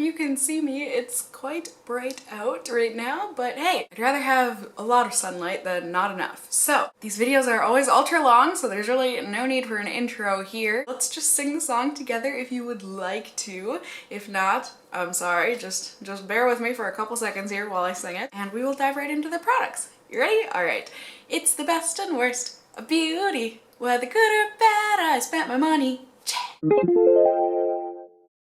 you can see me, it's quite bright out right now, but hey, I'd rather have a lot of sunlight than not enough. So these videos are always ultra long, so there's really no need for an intro here. Let's just sing the song together if you would like to. If not, I'm sorry, just bear with me for a couple seconds here while I sing it, and we will dive right into the products. You ready? All right. It's the best and worst of beauty. Whether good or bad, I spent my money.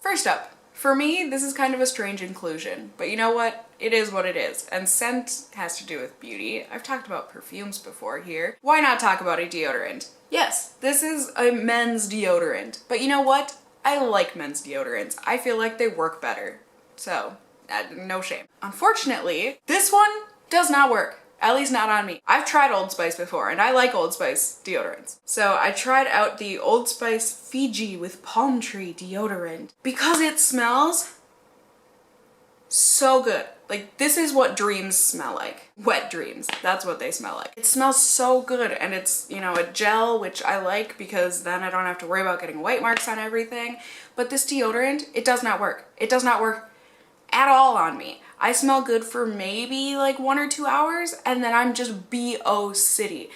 First up, for me, this is kind of a strange inclusion, but you know what? It is what it is, and scent has to do with beauty. I've talked about perfumes before here. Why not talk about a deodorant? Yes, this is a men's deodorant, but you know what? I like men's deodorants. I feel like they work better, so no shame. Unfortunately, this one does not work. At least not on me. I've tried Old Spice before, and I like Old Spice deodorants. So I tried out the Old Spice Fiji with palm tree deodorant because it smells so good. Like, this is what dreams smell like. Wet dreams. That's what they smell like. It smells so good, and it's, you know, a gel, which I like because then I don't have to worry about getting white marks on everything. But this deodorant, it does not work. It does not work at all on me. I smell good for maybe like 1 or 2 hours, and then I'm just B.O. city.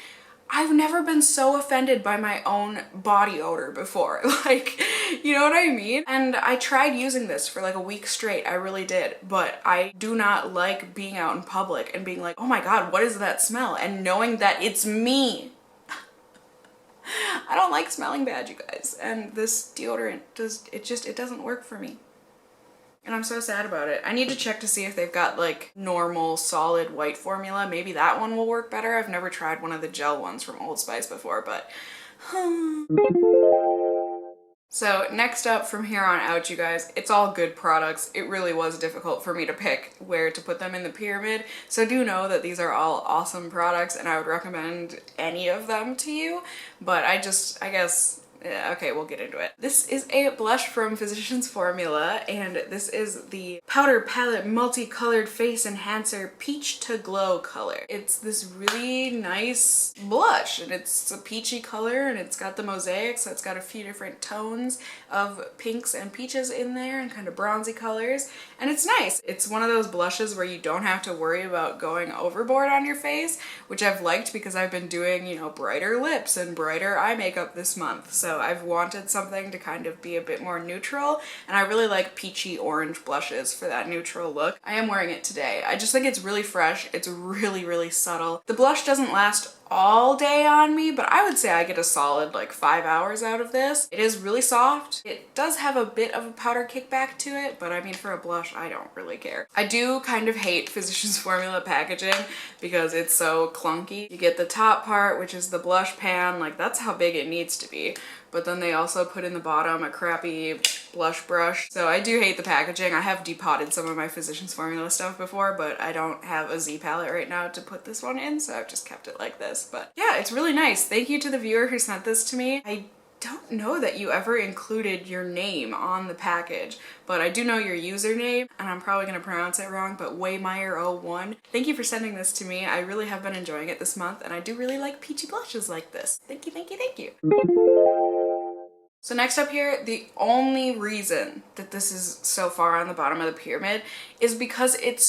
I've never been so offended by my own body odor before. Like, you know what I mean? And I tried using this for like a week straight. I really did. But I do not like being out in public and being like, oh my God, what is that smell? And knowing that it's me. I don't like smelling bad, you guys. And this deodorant it doesn't work for me. And I'm so sad about it. I need to check to see if they've got like normal solid white formula. Maybe that one will work better. I've never tried one of the gel ones from Old Spice before, but So next up from here on out, you guys, it's all good products. It really was difficult for me to pick where to put them in the pyramid. So do know that these are all awesome products and I would recommend any of them to you. But I guess, yeah, okay, we'll get into it. This is a blush from Physicians Formula, and this is the Powder Palette Multicolored Face Enhancer Peach to Glow color. It's this really nice blush, and it's a peachy color, and it's got the mosaic, so it's got a few different tones of pinks and peaches in there, and kind of bronzy colors, and it's nice. It's one of those blushes where you don't have to worry about going overboard on your face, which I've liked because I've been doing, you know, brighter lips and brighter eye makeup this month, so I've wanted something to kind of be a bit more neutral, and I really like peachy orange blushes for that neutral look. I am wearing it today. I just think it's really fresh. It's really, really subtle. The blush doesn't last all day on me, but I would say I get a solid like 5 hours out of this. It is really soft. It does have a bit of a powder kickback to it, but I mean, for a blush, I don't really care. I do kind of hate Physicians Formula packaging because it's so clunky. You get the top part, which is the blush pan, like that's how big it needs to be. But then they also put in the bottom a crappy blush brush. So I do hate the packaging. I have depotted some of my Physicians Formula stuff before, but I don't have a Z palette right now to put this one in, so I've just kept it like this. But yeah, it's really nice. Thank you to the viewer who sent this to me. I don't know that you ever included your name on the package, but I do know your username, and I'm probably gonna pronounce it wrong, but Waymeyer01. Thank you for sending this to me. I really have been enjoying it this month, and I do really like peachy blushes like this. Thank you, thank you, thank you. So next up here, the only reason that this is so far on the bottom of the pyramid is because it's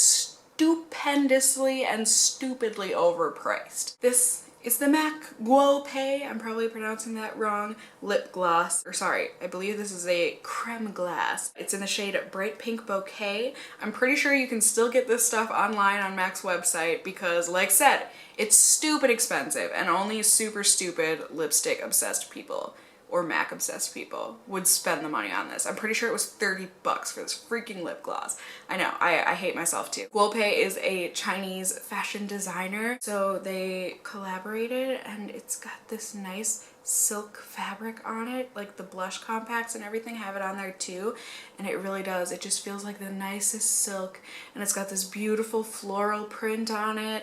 stupendously and stupidly overpriced. This is the M.A.C, I'm probably pronouncing that wrong, lip gloss, or sorry, I believe this is a creme glace. It's in the shade Bright Pink Bouquet. I'm pretty sure you can still get this stuff online on M.A.C's website because, like I said, it's stupid expensive, and only super stupid lipstick obsessed people or MAC obsessed people would spend the money on this. I'm pretty sure it was 30 bucks for this freaking lip gloss. I know, I hate myself too. B&WOB is a Chinese fashion designer, so they collaborated, and it's got this nice silk fabric on it. Like the blush compacts and everything have it on there too, and it really does. It just feels like the nicest silk, and it's got this beautiful floral print on it.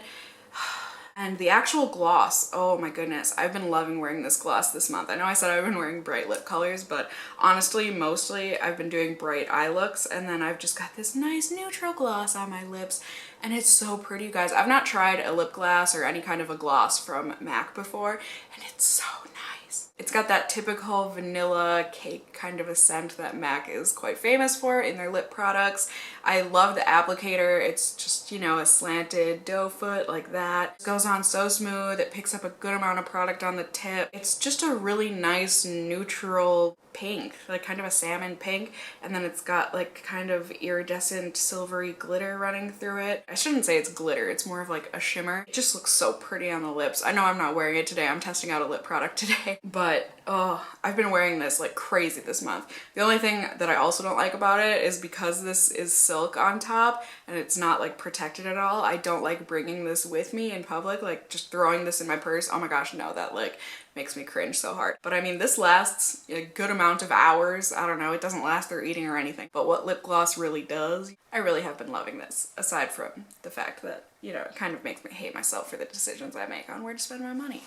And the actual gloss, oh my goodness, I've been loving wearing this gloss this month. I know I said I've been wearing bright lip colors, but honestly, mostly I've been doing bright eye looks, and then I've just got this nice neutral gloss on my lips, and it's so pretty, you guys. I've not tried a lip gloss or any kind of a gloss from M.A.C before, and it's so nice. It's got that typical vanilla cake kind of a scent that MAC is quite famous for in their lip products. I love the applicator. It's just, you know, a slanted doe foot like that. It goes on so smooth. It picks up a good amount of product on the tip. It's just a really nice neutral pink, like kind of a salmon pink, and then it's got like kind of iridescent silvery glitter running through it. I shouldn't say it's glitter, it's more of like a shimmer. It just looks so pretty on the lips. I know I'm not wearing it today, I'm testing out a lip product today, but oh, I've been wearing this like crazy this month. The only thing that I also don't like about it is because this is silk on top and it's not like protected at all, I don't like bringing this with me in public, like just throwing this in my purse. Oh my gosh, no, that like makes me cringe so hard. But I mean, this lasts a good amount of hours. I don't know, it doesn't last through eating or anything. But what lip gloss really does, I really have been loving this, aside from the fact that, you know, it kind of makes me hate myself for the decisions I make on where to spend my money.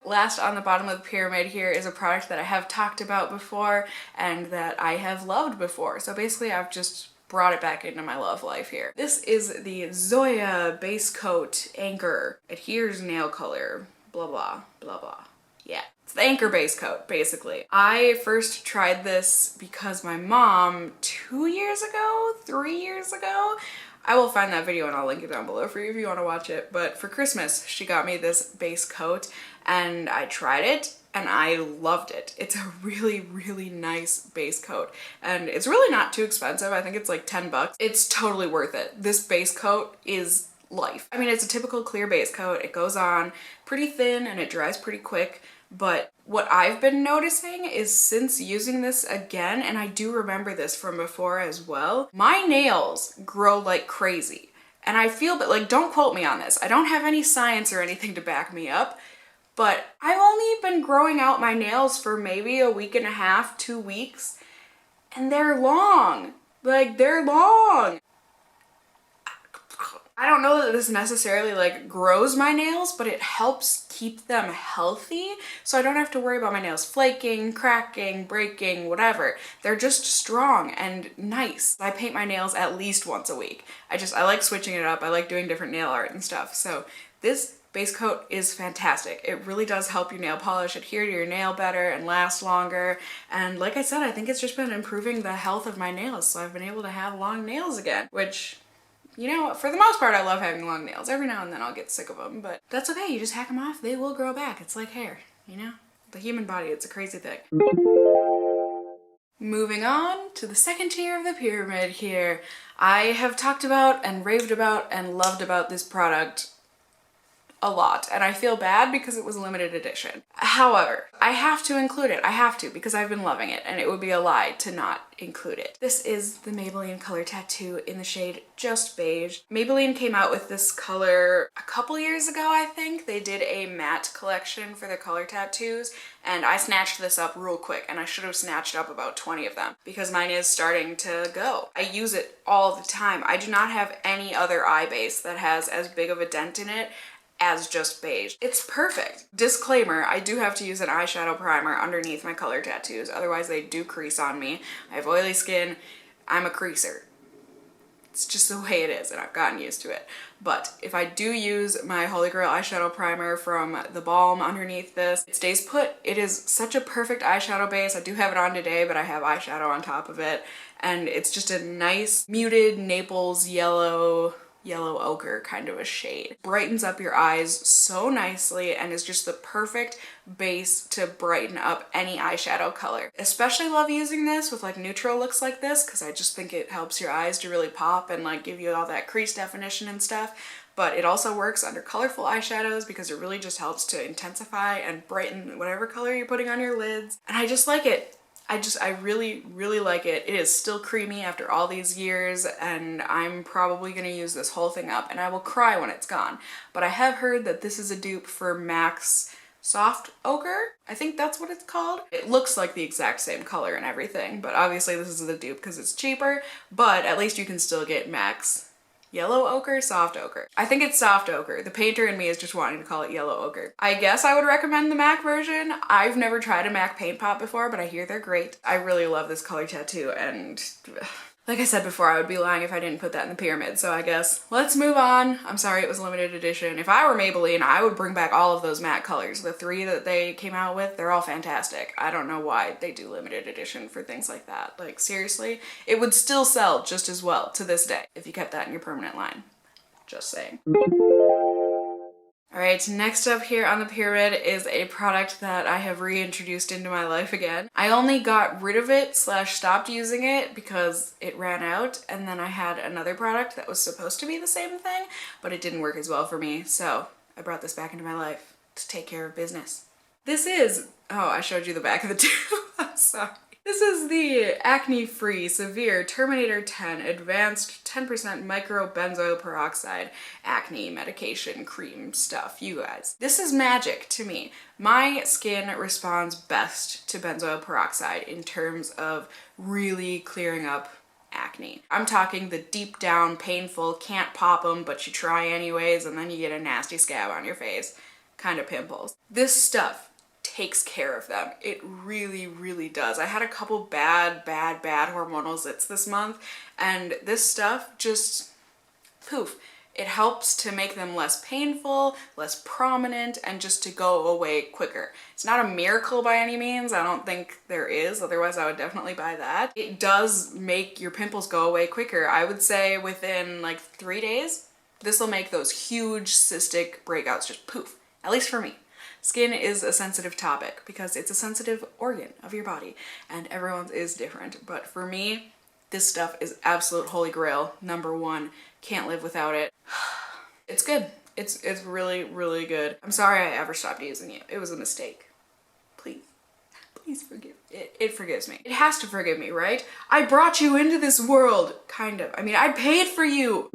Last on the bottom of the pyramid here is a product that I have talked about before and that I have loved before. So basically I've just brought it back into my love life here. This is the Zoya Base Coat Anchor Adheres Nail Color, blah, blah, blah, blah. Yeah, it's the Anchor Base Coat, basically. I first tried this because my mom 2 years ago, 3 years ago, I will find that video and I'll link it down below for you if you want to watch it. But for Christmas, she got me this base coat and I tried it and I loved it. It's a really, really nice base coat and it's really not too expensive. I think it's like 10 bucks. It's totally worth it. This base coat is life. I mean, it's a typical clear base coat. It goes on pretty thin and it dries pretty quick. But what I've been noticing is since using this again, and I do remember this from before as well, my nails grow like crazy. And I feel, but like, don't quote me on this. I don't have any science or anything to back me up, but I've only been growing out my nails for maybe a week and a half, 2 weeks, and they're long. Like, they're long. I don't know that this necessarily like grows my nails, but it helps keep them healthy so I don't have to worry about my nails flaking, cracking, breaking, whatever. They're just strong and nice. I paint my nails at least once a week. I like switching it up. I like doing different nail art and stuff. So this base coat is fantastic. It really does help your nail polish adhere to your nail better and last longer. And like I said, I think it's just been improving the health of my nails. So I've been able to have long nails again, which, you know, for the most part, I love having long nails. Every now and then I'll get sick of them, but that's okay. You just hack them off. They will grow back. It's like hair, you know? The human body, it's a crazy thing. Moving on to the second tier of the pyramid here. I have talked about and raved about and loved about this product a lot, and I feel bad because it was limited edition. However, I have to include it. I have to because I've been loving it and it would be a lie to not include it. This is the Maybelline Color Tattoo in the shade Just Beige. Maybelline came out with this color a couple years ago, I think. They did a matte collection for their color tattoos and I snatched this up real quick, and I should have snatched up about 20 of them because mine is starting to go. I use it all the time. I do not have any other eye base that has as big of a dent in it as Just Beige. It's perfect. Disclaimer, I do have to use an eyeshadow primer underneath my color tattoos, otherwise they do crease on me. I have oily skin, I'm a creaser. It's just the way it is and I've gotten used to it. But if I do use my Holy Grail eyeshadow primer from the balm underneath this, it stays put. It is such a perfect eyeshadow base. I do have it on today, but I have eyeshadow on top of it. And it's just a nice muted Naples yellow ochre kind of a shade. Brightens up your eyes so nicely and is just the perfect base to brighten up any eyeshadow color. Especially love using this with like neutral looks like this because I just think it helps your eyes to really pop and like give you all that crease definition and stuff. But it also works under colorful eyeshadows because it really just helps to intensify and brighten whatever color you're putting on your lids. And I just like it. I really, really like it. It is still creamy after all these years, and I'm probably gonna use this whole thing up, and I will cry when it's gone. But I have heard that this is a dupe for M.A.C's Soft Ochre. I think that's what it's called. It looks like the exact same color and everything, but obviously this is the dupe because it's cheaper, but at least you can still get M.A.C's Yellow Ochre, Soft Ochre. I think it's Soft Ochre. The painter in me is just wanting to call it Yellow Ochre. I guess I would recommend the M.A.C version. I've never tried a M.A.C paint pot before, but I hear they're great. I really love this color tattoo and Like I said before, I would be lying if I didn't put that in the pyramid, so I guess let's move on. I'm sorry it was limited edition. If I were Maybelline, I would bring back all of those matte colors. The 3 that they came out with, they're all fantastic. I don't know why they do limited edition for things like that. Like, seriously, it would still sell just as well to this day if you kept that in your permanent line. Just saying. Alright, next up here on the pyramid is a product that I have reintroduced into my life again. I only got rid of it / stopped using it because it ran out, and then I had another product that was supposed to be the same thing, but it didn't work as well for me, so I brought this back into my life to take care of business. This is, oh, I showed you the back of the tube, I'm sorry. This is the acne-free Severe Terminator 10 Advanced 10% Microbenzoyl Peroxide Acne Medication Cream stuff, you guys. This is magic to me. My skin responds best to benzoyl peroxide in terms of really clearing up acne. I'm talking the deep down, painful, can't pop them, but you try anyways, and then you get a nasty scab on your face kind of pimples. This stuff takes care of them. It really, really does. I had a couple bad hormonal zits this month, and this stuff just, poof, it helps to make them less painful, less prominent, and just to go away quicker. It's not a miracle by any means. I don't think there is, otherwise I would definitely buy that. It does make your pimples go away quicker. I would say within like 3 days, this will make those huge cystic breakouts just poof, at least for me. Skin is a sensitive topic because it's a sensitive organ of your body, and everyone's is different. But for me, this stuff is absolute holy grail, #1. Can't live without it. It's good. It's really, really good. I'm sorry I ever stopped using it. It was a mistake. Please forgive it. It forgives me. It has to forgive me, right? I brought you into this world, kind of. I mean, I paid for you.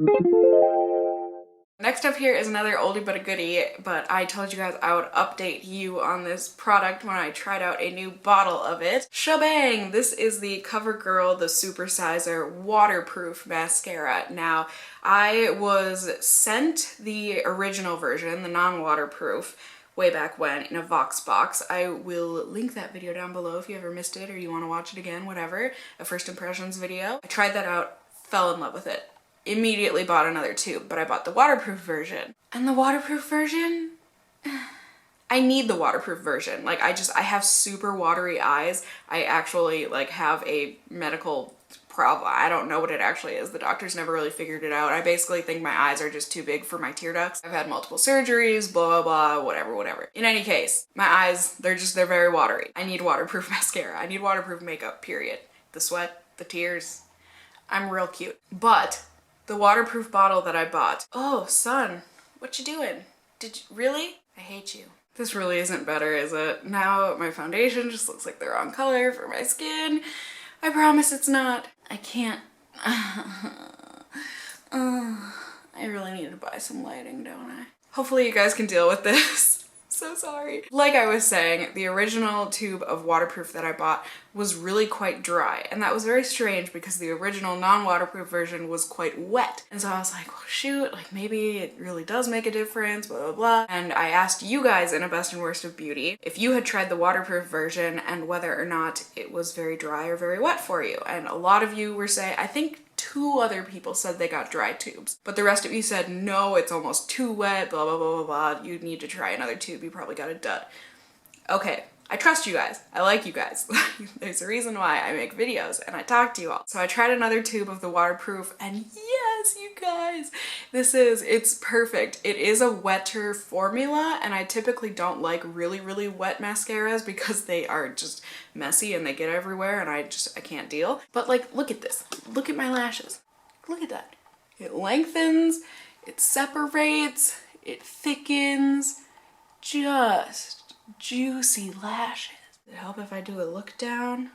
Next up here is another oldie but a goodie, but I told you guys I would update you on this product when I tried out a new bottle of it. Shebang! This is the CoverGirl The Supersizer Waterproof Mascara. Now, I was sent the original version, the non-waterproof, way back when in a Vox box. I will link that video down below if you ever missed it or you want to watch it again, whatever. A first impressions video. I tried that out, fell in love with it. Immediately bought another tube, but I bought the waterproof version. And the waterproof version, I need the waterproof version. Like I have super watery eyes. I actually like have a medical problem. I don't know what it actually is. The doctors never really figured it out. I basically think my eyes are just too big for my tear ducts. I've had multiple surgeries, blah, blah, blah, whatever. In any case, my eyes, they're very watery. I need waterproof mascara. I need waterproof makeup, period. The sweat, the tears, I'm real cute. But the waterproof bottle that I bought. Oh, son, what you doing? Did you, really? I hate you. This really isn't better, is it? Now my foundation just looks like the wrong color for my skin. I promise it's not. I can't. I really need to buy some lighting, don't I? Hopefully you guys can deal with this. So sorry. Like I was saying, the original tube of waterproof that I bought was really quite dry, and that was very strange because the original non-waterproof version was quite wet. And so I was like, well shoot, like maybe it really does make a difference, blah blah blah. And I asked you guys in a best and worst of beauty if you had tried the waterproof version and whether or not it was very dry or very wet for you. And a lot of you were saying, I think 2 other people said they got dry tubes, but the rest of you said, no, it's almost too wet, blah, blah, blah, blah, blah. You need to try another tube. You probably got a dud. Okay, I trust you guys. I like you guys. There's a reason why I make videos and I talk to you all. So I tried another tube of the waterproof, and yes, you guys, it's perfect. It is a wetter formula, and I typically don't like really, really wet mascaras because they are just messy and they get everywhere and I can't deal. But like, look at this. Look at my lashes. Look at that. It lengthens, it separates, it thickens, just juicy lashes. Does it help if I do a look down?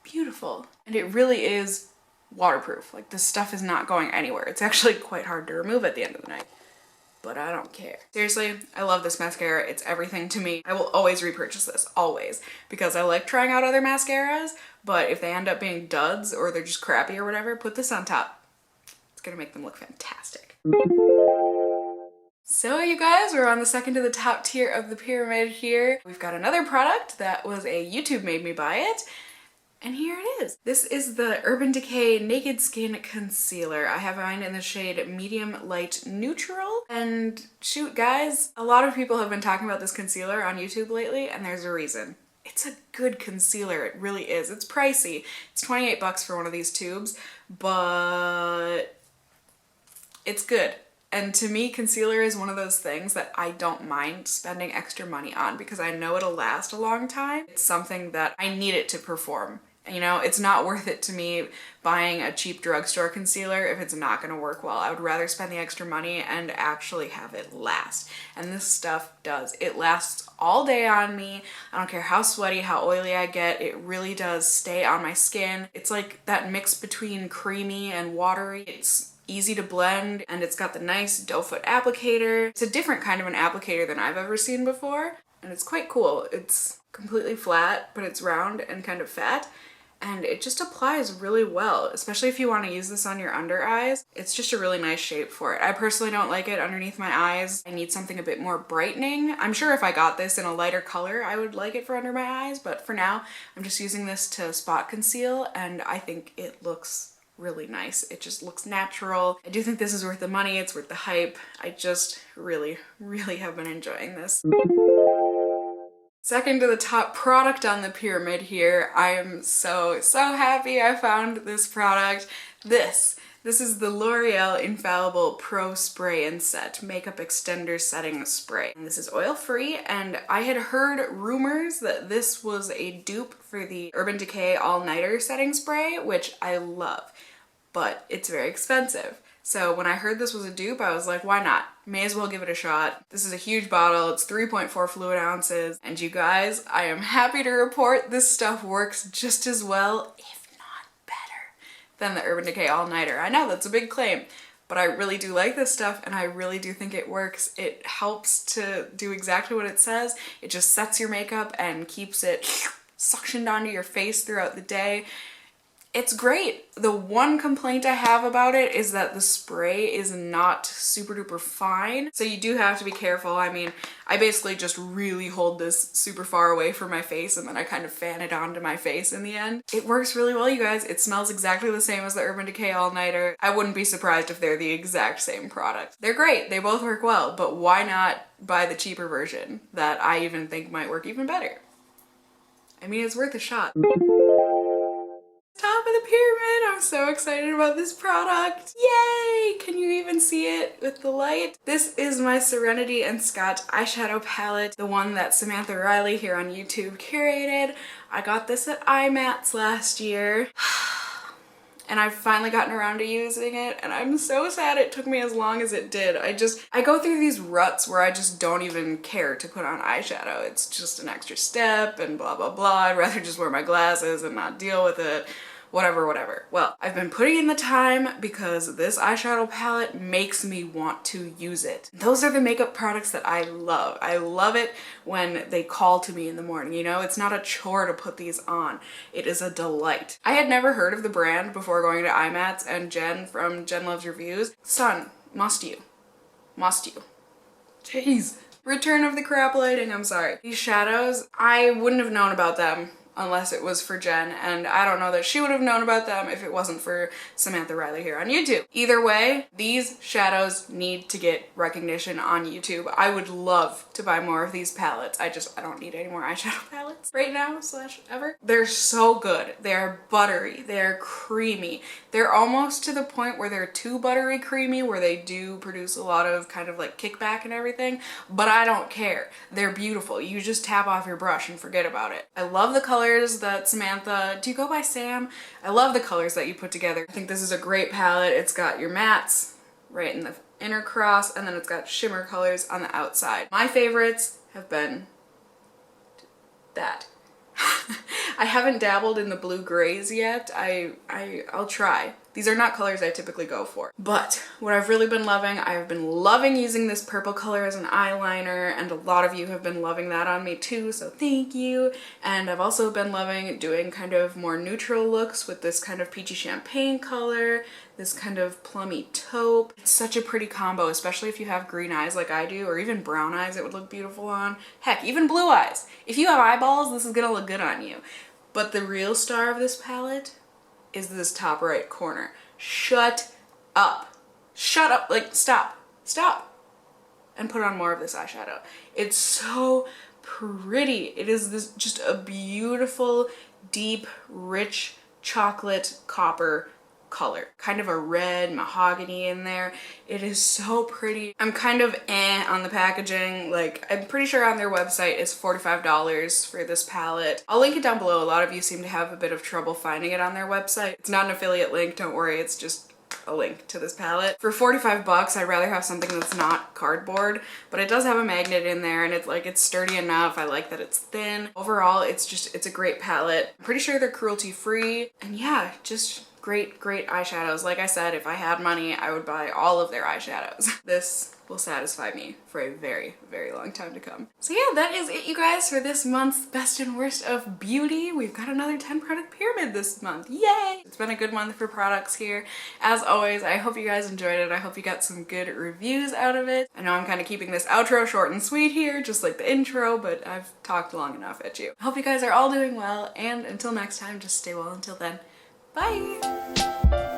Beautiful. And it really is waterproof. Like, this stuff is not going anywhere. It's actually quite hard to remove at the end of the night, but I don't care. Seriously, I love this mascara. It's everything to me. I will always repurchase this, always, because I like trying out other mascaras, but if they end up being duds or they're just crappy or whatever, put this on top. It's gonna make them look fantastic. So you guys, we're on the second to the top tier of the pyramid here. We've got another product that was a YouTube made me buy it, And here it is. This is the Urban Decay Naked Skin Concealer. I have mine in the shade Medium Light Neutral. And shoot, guys, a lot of people have been talking about this concealer on YouTube lately, and there's a reason. It's a good concealer, it really is. It's pricey. It's 28 bucks for one of these tubes, but it's good. And to me, concealer is one of those things that I don't mind spending extra money on because I know it'll last a long time. It's something that I need it to perform. You know, it's not worth it to me buying a cheap drugstore concealer if it's not gonna work well. I would rather spend the extra money and actually have it last. And this stuff does. It lasts all day on me. I don't care how sweaty, how oily I get. It really does stay on my skin. It's like that mix between creamy and watery. It's easy to blend, and it's got the nice doe foot applicator. It's a different kind of an applicator than I've ever seen before, and it's quite cool. It's completely flat, but it's round and kind of fat. And it just applies really well, especially if you want to use this on your under eyes. It's just a really nice shape for it. I personally don't like it underneath my eyes. I need something a bit more brightening. I'm sure if I got this in a lighter color, I would like it for under my eyes, but for now, I'm just using this to spot conceal, and I think it looks really nice. It just looks natural. I do think this is worth the money. It's worth the hype. I just really, really have been enjoying this. Second to the top product on the pyramid here, I am so happy I found this product. This is the L'Oreal Infallible Pro Spray and Set Makeup Extender Setting Spray. And this is oil-free, and I had heard rumors that this was a dupe for the Urban Decay All Nighter Setting Spray, which I love, but it's very expensive. So when I heard this was a dupe, I was like, why not? May as well give it a shot. This is a huge bottle. It's 3.4 fluid ounces. And you guys, I am happy to report this stuff works just as well, if not better, than the Urban Decay All Nighter. I know that's a big claim, but I really do like this stuff, and I really do think it works. It helps to do exactly what it says. It just sets your makeup and keeps it suctioned onto your face throughout the day. It's great. The one complaint I have about it is that the spray is not super duper fine. So you do have to be careful. I mean, I basically just really hold this super far away from my face, and then I kind of fan it onto my face in the end. It works really well, you guys. It smells exactly the same as the Urban Decay All Nighter. I wouldn't be surprised if they're the exact same product. They're great. They both work well, but why not buy the cheaper version that I even think might work even better? I mean, it's worth a shot. Top of the pyramid. I'm so excited about this product. Yay! Can you even see it with the light? This is my Serenity and Scotch eyeshadow palette, the one that Samantha Riley here on YouTube curated. I got this at IMATS last year. And I've finally gotten around to using it, and I'm so sad it took me as long as it did. I go through these ruts where I just don't even care to put on eyeshadow. It's just an extra step and blah blah blah. I'd rather just wear my glasses and not deal with it. Whatever. Well, I've been putting in the time because this eyeshadow palette makes me want to use it. Those are the makeup products that I love. I love it when they call to me in the morning, you know? It's not a chore to put these on. It is a delight. I had never heard of the brand before going to IMATS, and Jen from Jen Loves Reviews, son, must you. Jeez. Return of the crap lighting, I'm sorry. These shadows, I wouldn't have known about them unless it was for Jen, and I don't know that she would have known about them if it wasn't for Samantha Riley here on YouTube. Either way, these shadows need to get recognition on YouTube. I would love to buy more of these palettes. I don't need any more eyeshadow palettes right now / ever. They're so good. They're buttery. They're creamy. They're almost to the point where they're too buttery creamy, where they do produce a lot of kind of like kickback and everything, but I don't care. They're beautiful. You just tap off your brush and forget about it. I love the colors that Samantha, do you go by Sam? I love the colors that you put together. I think this is a great palette. It's got your mattes right in the inner cross, and then it's got shimmer colors on the outside. My favorites have been that. I haven't dabbled in the blue grays yet. I'll try. These are not colors I typically go for. But what I've really been loving, I've been loving using this purple color as an eyeliner, and a lot of you have been loving that on me too, so thank you. And I've also been loving doing kind of more neutral looks with this kind of peachy champagne color, this kind of plummy taupe. It's such a pretty combo, especially if you have green eyes like I do, or even brown eyes it would look beautiful on. Heck, even blue eyes. If you have eyeballs, this is gonna look good on you. But the real star of this palette is this top right corner. Shut up. Shut up. Like, stop. Stop. And put on more of this eyeshadow. It's so pretty. It is this just a beautiful, deep, rich chocolate copper color. Kind of a red mahogany in there. It is so pretty. I'm kind of on the packaging. Like, I'm pretty sure on their website it's $45 for this palette. I'll link it down below. A lot of you seem to have a bit of trouble finding it on their website. It's not an affiliate link, don't worry, it's just a link to this palette. For 45 bucks, I'd rather have something that's not cardboard, but it does have a magnet in there and it's sturdy enough. I like that it's thin. Overall, it's a great palette. I'm pretty sure they're cruelty free, and yeah, just great eyeshadows. Like I said, if I had money, I would buy all of their eyeshadows. This will satisfy me for a very, very long time to come. So yeah, that is it, you guys, for this month's best and worst of beauty. We've got another 10 product pyramid this month. Yay! It's been a good month for products here. As always, I hope you guys enjoyed it. I hope you got some good reviews out of it. I know I'm kind of keeping this outro short and sweet here, just like the intro, but I've talked long enough at you. I hope you guys are all doing well, and until next time, just stay well until then. Bye!